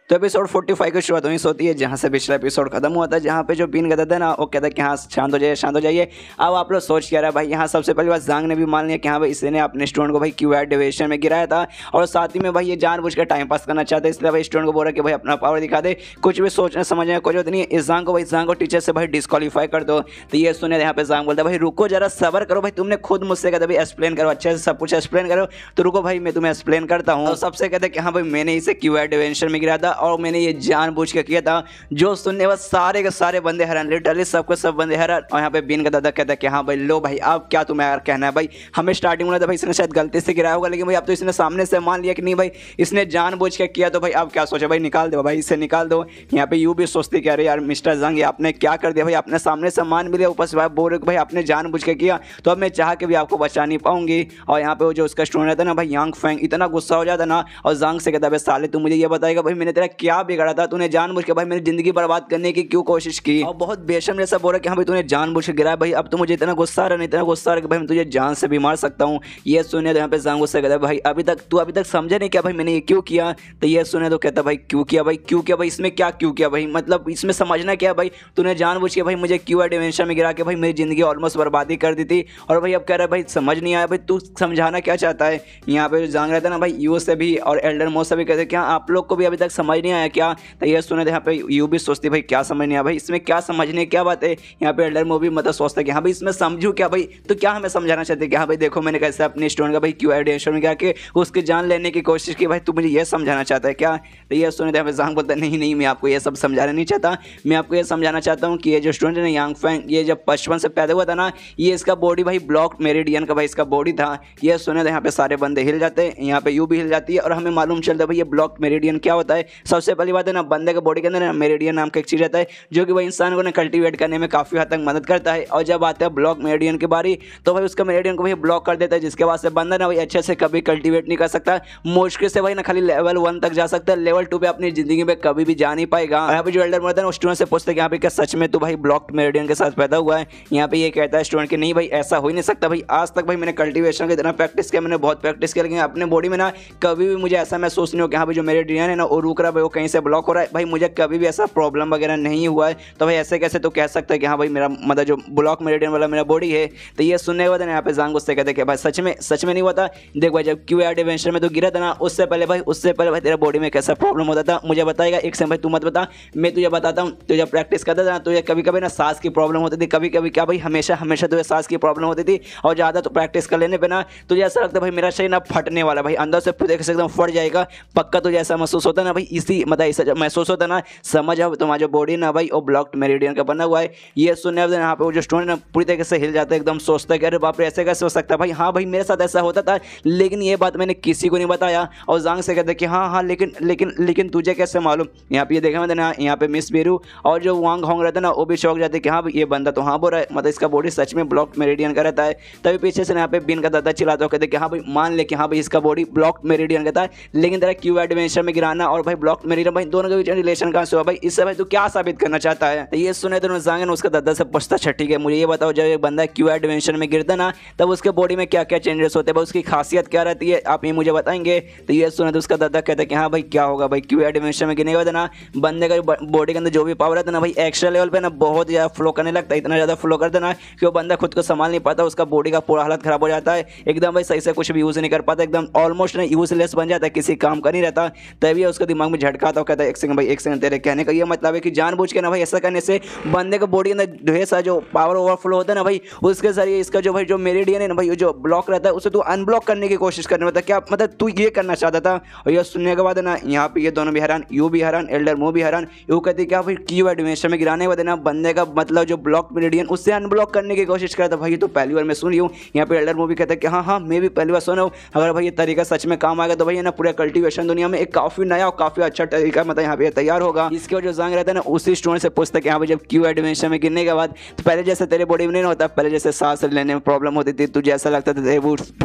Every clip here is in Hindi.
तो एपिसोड 45 की शुरुआत वहीं से होती है जहाँ से पिछला एपिसोड खत्म हुआ था, जहाँ पे जो बीन कहता था ना वो कहता है कि हाँ शांत हो जाइए। अब आप लोग सोच क्या रहा भाई, यहाँ सबसे पहली बात जांग ने भी मान लिया कि हाँ भाई इसने अपने स्टूडेंट को भाई क्यूआर डिवीजन में गिराया था और साथ ही में भाई ये जानबूझ कर टाइम पास करना चाहते, इसलिए भाई स्टूडेंट को बोल रहा कि भाई अपना पावर दिखा दे, कुछ भी सोचने समझने की कोई जरूरत नहीं है। इस जांग को टीचर से भाई डिस्क्वालीफाई कर दो। तो ये सुने यहाँ पे जांग बोलता है भाई रुको जरा सबर करो भाई, तुमने खुद मुझसे कहते भाई एक्सप्लेन करो, अच्छे से सब कुछ एक्सप्लेन करो, तो रुको भाई मैं तुम्हें एक्सप्लेन करता हूँ। सबसे कहते कि हाँ भाई मैंने इसे क्यूआर डिवीजन में गिराया था और मैंने ये जानबूझ के किया था। जो सुनने बस सारे के सारे बंदे हैरान, लिटरली सबको सब बंदे हैरान। और यहाँ पे बीन का दादा कहता है कि हाँ भाई लो भाई अब क्या तुम्हें यार कहना है भाई, हमें स्टार्टिंग में था भाई इसने शायद गलती से गिराया होगा, लेकिन भाई अब तो इसने सामने से मान लिया कि नहीं भाई इसने जानबूझ के किया, तो भाई अब क्या सोचा भाई निकाल दो भाई, इसे निकाल दो। यहाँ पे यू भी सोचती कह रही यार मिस्टर जंग आपने क्या कर दिया भाई, आपने सामने से मान भी लिया, ऊपर से भाई बोल रहे भाई आपने जानबूझ के किया, तो अब मैं चाह के भी आपको बचा नहीं पाऊंगी। और यहाँ पे वो जो उसका स्टूडेंट रहता है ना भाई यांग फेंग, इतना गुस्सा हो जाता ना और जंग से कहता है साले तू मुझे ये बताएगा भाई मैंने तेरा क्या बिगाड़ा था, तूने जानबूझ के भाई मेरी जिंदगी बर्बाद करने की क्यों कोशिश की। और बहुत बेशर्म जैसा बोल रहा कि हाँ भाई तूने जानबूझ के गिराया भाई, अब तो मुझे इतना गुस्सा आ रहा है, इतना गुस्सा आ रहा है कि भाई मैं तुझे जान से भी मार सकता हूँ। ये सुने तो यहाँ पे जंग गुस्सा कहता है भाई अभी तक समझे नहीं क्या भाई मैंने ये क्यों किया। तो ये सुने तो कहता भाई क्यों किया भाई इसमें क्या क्यों किया भाई, मतलब इसमें समझना क्या भाई, तूने जानबूझ के भाई मुझे क्यूआर डिमेंशन में गिरा के भाई मेरी जिंदगी ऑलमोस्ट बर्बादी कर दी थी। और भाई अब कह रहा है भाई समझ नहीं आया भाई तू समझाना क्या चाहता है। यहाँ पे जो जांग रहता है ना भाई यू से भी और एल्डर मो से भी कहते क्या आप लोग को भी अभी तक समझ नहीं आया क्या। तो ये सुने तो यहाँ पे यू भी सोचती भाई क्या समझ नहीं आया भाई, इसमें क्या समझने क्या बात है। यहाँ पे एल्डर मो भी मतलब सोचता है कि हाँ भाई इसमें समझू क्या भाई, तो क्या हमें समझाना चाहते कि हाँ भाई देखो मैंने कैसे अपने स्टूडेंट का भाई क्यूआर डिमेंशन में गिरा के उसकी जान लेने की कोशिश की, भाई तू मुझे ये समझाना चाहता है क्या। तो ये सुने तो यहाँ पे जांग बोलता है नहीं मैं आपको ये सब समझाना नहीं चाहता, मैं आपको ये समझाना चाहता हूँ कि ये जो स्टूडेंट है ना यांग फैंग, ये जब बचपन से पैदा हुआ था ना, ये इसका बॉडी भाई ब्लॉक मेरिडियन का भाई इसका बॉडी था। ये सुने तो यहाँ पे सारे बंदे हिल जाते हैं, यहाँ पे यू भी हिल जाती है और हमें मालूम चलता है भाई ये ब्लॉक मेरिडियन क्या होता है। सबसे पहली बात है ना बंदे के बॉडी के अंदर मेरिडियन नाम का एक चीज रहता है जो कि भाई इंसान को ना कल्टीवेट करने में काफी हद तक मदद करता है। और जब आता है ब्लॉक मेरिडियन की बारी तो भाई उसका मेरिडियन को भाई ब्लॉक कर देता है, जिसके बाद से बंदा ना भाई अच्छे से कभी कल्टीवेट नहीं कर सकता, मुश्किल से भाई ना खाली लेवल 1 तक जा सकता है, लेवल 2 पे अपनी जिंदगी में कभी भी जा नहीं पाएगा। यहाँ पे जो एल्डर मर्दन है स्टूडेंट से पूछते हैं यहाँ पे क्या सच में तो भाई ब्लॉक मेरिडियन के साथ पैदा हुआ है। यहाँ पे ये कहता है स्टूडेंट कि नहीं भाई ऐसा हो ही नहीं सकता भाई, आज तक भाई मैंने कल्टीवेशन की इतना प्रैक्टिस किया, मैंने बहुत प्रैक्टिस किया, लेकिन अपने बॉडी में ना कभी भी मुझे ऐसा महसूस नहीं हो कि हाँ भाई जो मेरिडियन है ना वो रुक रहा है भाई, वो कहीं से ब्लॉक हो रहा है, भाई मुझे कभी भी ऐसा प्रॉब्लम वगैरह नहीं हुआ है। तो भाई ऐसे कैसे तो कह सकता है कि हाँ भाई मेरा मतलब जो ब्लॉक मेरिडियन वाला मेरा बॉडी है। तो ये सुनने के बाद यहाँ पे जांग उससे कहते हैं कि भाई सच में नहीं हुआ था, देख भाई जब क्यूआर डिमेंशन में तो गिरा था ना उससे पहले भाई तेरा बॉडी में कैसा प्रॉब्लम होता था मुझे बताएगा। एक समय भाई तू मत बता, मैं तुझे बताता हूँ। तुझे प्रैक्टिस करता था तुझे कभी कभी ना सांस की प्रॉब्लम होती थी, कभी कभी क्या भाई हमेशा तुझे सांस की प्रॉब्लम होती थी, और ज़्यादा तो प्रैक्टिस कर लेने पे ना तुझे ऐसा लगता भाई मेरा शरीर ना फटने वाला भाई, अंदर से देख से एकदम फट जाएगा पक्का, तुझे ऐसा महसूस होता ना भाई, इसी मतलब ऐसा जब महसूस होता ना समझ आओ तुम्हारा जो बॉडी ना भाई वो ब्लॉक्ड मेरिडियन का बना हुआ है। ये सुनने यहाँ पे वो जो स्टूडेंट ना पूरी तरीके से हिल जाता है, एकदम सोचता है कि अरे बाप रे ऐसे कैसे हो सकता है भाई, हाँ भाई मेरे साथ ऐसा होता था लेकिन ये बात मैंने किसी को नहीं बताया। और जांग से कहते हैं कि हाँ लेकिन तुझे कैसे मालूम। यहाँ पे ये देखा मैंने ना यहाँ पे मिस बीरू और जो वांग होंग रहता है ना वो भी शौक जाते हैं कि हाँ भाई ये बंदा तो हाँ बोल रहा है, मतलब इसका बॉडी सच में ब्लॉक्ड मेरिडियन का रहता है। तभी पीछे से यहाँ पे बिन का दादा चिल्लाता है, कहते कि हाँ भाई मान ले कि हाँ भाई इसका बॉडी ब्लॉक्ड मेरिडियन का था, लेकिन तेरा क्यूआर डिमेंशन में गिराना और भाई ब्लॉक्ड मेरिडियन भाई दोनों के बीच रिलेशन कहाँ से हुआ भाई, इससे भाई तू क्या साबित करना चाहता है। तो ये सुने तो जांग ने उसका दादा से पूछता ठीक है मुझे ये बताओ जब एक बंदा क्यूआर डिमेंशन में गिरता ना तब उसके बॉडी में क्या क्या चेंजेस होते हैं, उसकी खासियत क्या रहती है, आप ये मुझे बताएंगे। तो ये सुने तो उसका दादा कहता है कि हाँ भाई क्या होगा भाई क्यूआर डिमेंशन में गिरने के बाद ना बंदे का बॉडी के अंदर जो भी पावर रहता है ना भाई एक्स्ट्रा लेवल पे ना बहुत ज़्यादा फ्लो करने लगता है, इतना ज़्यादा फ्लो करता है ना कि वो बंदा खुद को संभाल नहीं पाता, उसका बॉडी का पूरा हालत खराब हो जाता है, एकदम भाई सही से कुछ भी यूज़ नहीं कर पाता, एकदम ऑलमोस्ट ना यूजलेस बन जाता है, किसी काम का नहीं रहता। तभी उसके दिमाग में झटका आता है, कहता है एक सेकंड तेरे कहने का ये मतलब है कि जानबूझ के ना भाई ऐसा करने से बंदे का बॉडी के अंदर ढेर सारा जो पावर ओवरफ्लो होता है ना भाई उसके जरिए इसका जो भाई जो मेरिडियन है ना भाई जो ब्लॉक रहता है उसे तू अनब्लॉक करने की कोशिश करने में, क्या मतलब तू ये करना चाहता था। और ये सुनने के बाद ना यहाँ पे ये दोनों भी हैरान, यू भी हैरान एल्डर मो भी हैरान। यू कहती क्या भाई क्यूआर डिमेंशन में गिराने के बाद ना बंदे का मतलब जो ब्लॉक मेरिडियन उससे अनब्लॉक करने की कोशिश करता भाई, ये तो पहली बार मैं सुन रही हूँ। यहाँ पे एल्डर मो भी कहता है कि हाँ मैं भी पहली बार सुना हूँ, अगर भाई ये तरीका सच में काम आएगा तो भाई ना पूरे कल्टीवेशन दुनिया में एक काफ़ी नया और काफ़ी अच्छा तरीका मतलब यहाँ पे तैयार होगा। इसके और जो जांग रहता है ना उसी स्टूडेंट से पूछता है कि हाँ भाई जब क्यूआर डिमेंशन में गिरने के बाद तो पहले जैसे तेरे बॉडी में नहीं होता, पहले जैसे सांस लेने में प्रॉब्लम होती थी, तुझे ऐसा लगता था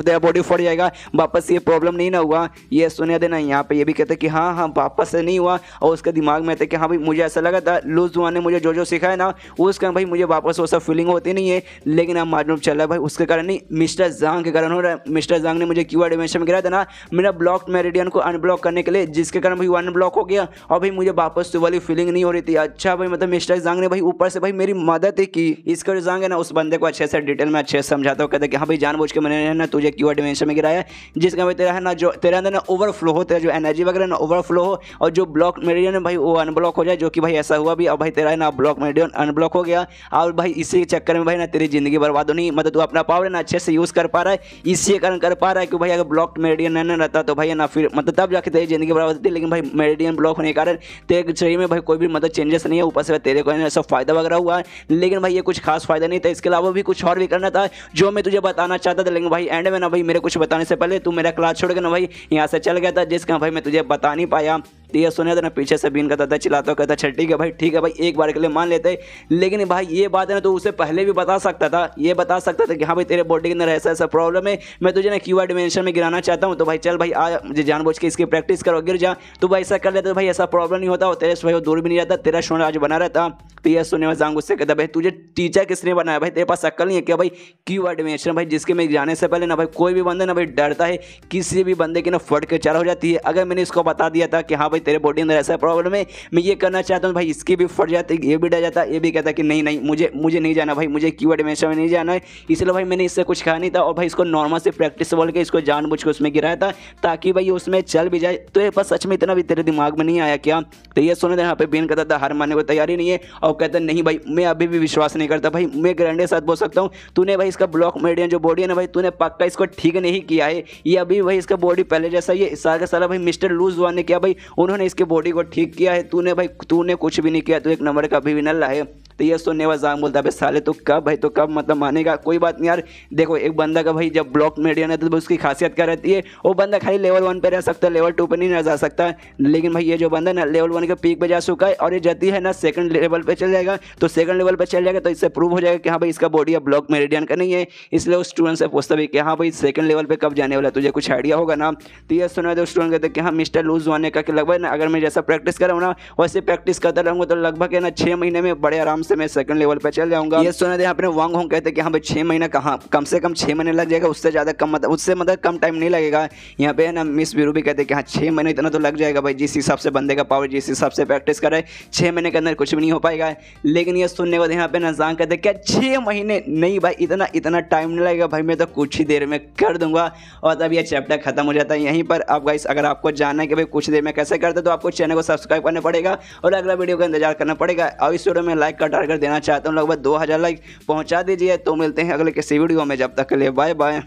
तेरा बॉडी फट जाएगा, वापस ये प्रॉब्लम नहीं ना हुआ। ये सुने देना यहाँ पे ये भी कहते कि हाँ वापस से नहीं हुआ। और उसके दिमाग में थे कि हाँ भाई मुझे ऐसा लगा था लूज जुआन ने मुझे जो सिखाया ना उसका भाई मुझे वापस वो सब फीलिंग होती नहीं है, लेकिन अब मालूम चला भाई उसके कारण नहीं मिस्टर जांग के कारण हो रहा है। मिस्टर जांग ने मुझे क्यूआर डिमेंशन में गिराया था ना मेरा ब्लॉक्ड मेरिडियन को अनब्लॉक करने के लिए, जिसके कारण भाई अनब्लॉक हो गया और भाई मुझे वापस से वाली फीलिंग नहीं हो रही थी। अच्छा भाई मतलब मिस्टर जांग ने भाई ऊपर से भाई मेरी मदद ही की। इसका जो जांग है ना उस बंदे को अच्छे से डिटेल में अच्छे से समझाता हूँ, कहते कि हाँ भाई जानबूझ के मैंने ना तुझे क्यूआर डिमेंशन में गिराया जिसका भाई तेरा है ना जो तेरे अंदर ना ओवरफ्लो हो, तेरा जो एनर्जी वगैरह ना ओवरफ्लो हो और जो ब्लॉक मेरिडियन है भाई वो अनब्लॉक हो जाए, जो कि भाई ऐसा हुआ भी। अब भाई तेरा है ना ब्लॉक मेरिडियन अनब्लॉक हो गया और भाई इसी चक्कर में भाई ना तेरी जिंदगी बर्बाद होनी, मतलब तू अपना पावर ना अच्छे से यूज़ कर पा रहा है, इसी कारण कर पा रहा है कि भाई अगर ब्लॉक मेरिडियन नहीं रहता तो भाई ना फिर मतलब तब जाके तेरी जिंदगी बर्बाद होती। लेकिन भाई मेरिडियन ब्लॉक होने के कारण तेरे शरीर में भाई कोई भी मतलब चेंजेस नहीं है, ऊपर से तेरे को ऐसा फायदा वगैरह हुआ है, लेकिन भाई ये कुछ खास फायदा नहीं था। इसके अलावा भी कुछ और भी करना था जो मैं तुझे बताना चाहता था, लेकिन भाई एंड में ना भाई मेरे कुछ बताने से पहले तू मेरा क्लास छोड़ के ना भाई यहाँ से चल गया था, जिसका भाई मैं तुझे बता नहीं पाया। तो ये सुने तो ना पीछे से बीन का दादा चिल्लाता कहता अच्छा ठीक है भाई एक बार के लिए मान लेते, लेकिन भाई ये बात है ना तो उसे पहले भी बता सकता था, ये बता सकता था कि हाँ भाई तेरे बॉडी के अंदर ऐसा ऐसा प्रॉब्लम है, मैं तुझे ना क्यूआर डिमेंशन में गिराना चाहता हूँ, तो भाई चल भाई आ मुझे जानबूझ के इसकी प्रैक्टिस करो, गिर जा। तो भाई ऐसा कर लेते तो भाई ऐसा प्रॉब्लम नहीं होता, तेरे से भाई वो दूर भी नहीं जाता, तेरा स्टूडेंट आज बना रहता। तो ये सुनने में जांग उससे कहता भाई तुझे टीचर किसने बनाया, भाई तेरे पास अक्ल नहीं है क्या भाई क्यूआर डिमेंशन भाई जिसके में जाने से पहले ना भाई कोई भी बंदा ना भाई डरता है, किसी भी बंदे की ना फट के चार हो जाती है। अगर मैंने इसको बता दिया था कि हाँ भाई तेरे बॉडी अंदर ऐसा प्रॉब्लम है, मैं ये करना चाहता हूँ, भाई इसकी भी फट जाती, ये भी डर जाता, ये भी कहता कि नहीं मुझे नहीं जाना भाई, मुझे क्यूआर डिमेंशन में नहीं जाना है, इसलिए भाई मैंने इससे कुछ कहा नहीं था और भाई इसको नॉर्मल से प्रैक्टिस बोल के इसको जानबूझ के उसमें गिराया था ताकि भाई उसमें चल भी जाए। तो ये बस सच में इतना भी तेरे दिमाग में नहीं आया क्या? तो ये सुने यहाँ पे बीन कहता था हार मानने को तैयारी नहीं है और कहता नहीं भाई मैं अभी भी विश्वास नहीं करता, भाई मैं गारंटी के साथ बोल सकता हूँ तूने भाई इसका ब्लॉक मेरिडियन जो बॉडी है ना भाई तूने पक्का इसको ठीक नहीं किया है, ये अभी भाई इसका बॉडी पहले जैसा ही है। सारा का सारा भाई मिस्टर लूज वन ने किया भाई, उन्होंने इसके बॉडी को ठीक किया है, तूने कुछ भी नहीं किया, तू एक नंबर का भी विनर है। तो ये सुनने वाला जांग बोलता है साले तो कब मतलब मानेगा, कोई बात नहीं यार, देखो एक बंदा का भाई जब ब्लॉक मेरिडियन है तो उसकी खासियत क्या रहती है, वो बंदा खाली लेवल 1 पे रह सकता है, लेवल 2 पे नहीं जा सकता। लेकिन भाई ये जो बंदा ना लेवल 1 के पीक पे जा चुका है और ये जाती है ना सेकंड लेवल पे चल जाएगा, तो सेकंड लेवल पे चल जाएगा तो इससे प्रूव हो जाएगा कि हाँ भाई इसका बॉडी अब ब्लॉक मेरिडियन का नहीं है। इसलिए उस स्टूडेंट से पूछता भी कि हाँ भाई सेकंड लेवल पे कब जाने वाला, तुझे कुछ आइडिया होगा ना? तो ये सुना तो स्टूडेंट कहते कि हाँ मिस्टर लूज होने का कि लगभग ना अगर मैं जैसा प्रैक्टिस कर रहा हूँ ना वैसे प्रैक्टिस करता रहूँगा तो लगभग है ना 6 महीने में बड़े आराम से मैं सेकंड लेवल पे चल जाऊंगा। ये सुना दे आपने वांग होंग कहते कि हाँ भाई 6 महीना कहाँ, कम से कम 6 महीने लग जाएगा, उससे ज़्यादा कम उससे मतलब कम टाइम नहीं लगेगा। यहाँ पे है ना मिस वीरू भी कहते कि हाँ 6 महीने इतना तो लग जाएगा भाई, जिस हिसाब से बंदे का पावर जिस हिसाब से प्रैक्टिस कर रहा है 6 महीने के अंदर कुछ भी नहीं हो पाएगा। लेकिन ये सुनने के बाद यहाँ पे ना जांग कहते क्या 6 महीने नहीं भाई, इतना टाइम नहीं लगेगा भाई, मैं तो कुछ ही देर में कर दूंगा। और तब ये चैप्टर खत्म हो जाता है यहीं पर। अब गाइस अगर आपको जानना है कि भाई कुछ देर में कैसे करते तो आपको चैनल को सब्सक्राइब करना पड़ेगा और अगला वीडियो का इंतजार करना पड़ेगा। और इस वीडियो में लाइक का टारगेट देना चाहता हूँ, लगभग 2000 लाइक पहुंचा दीजिए। तो मिलते हैं अगले किसी वीडियो में, जब तक के लिए बाय बाय।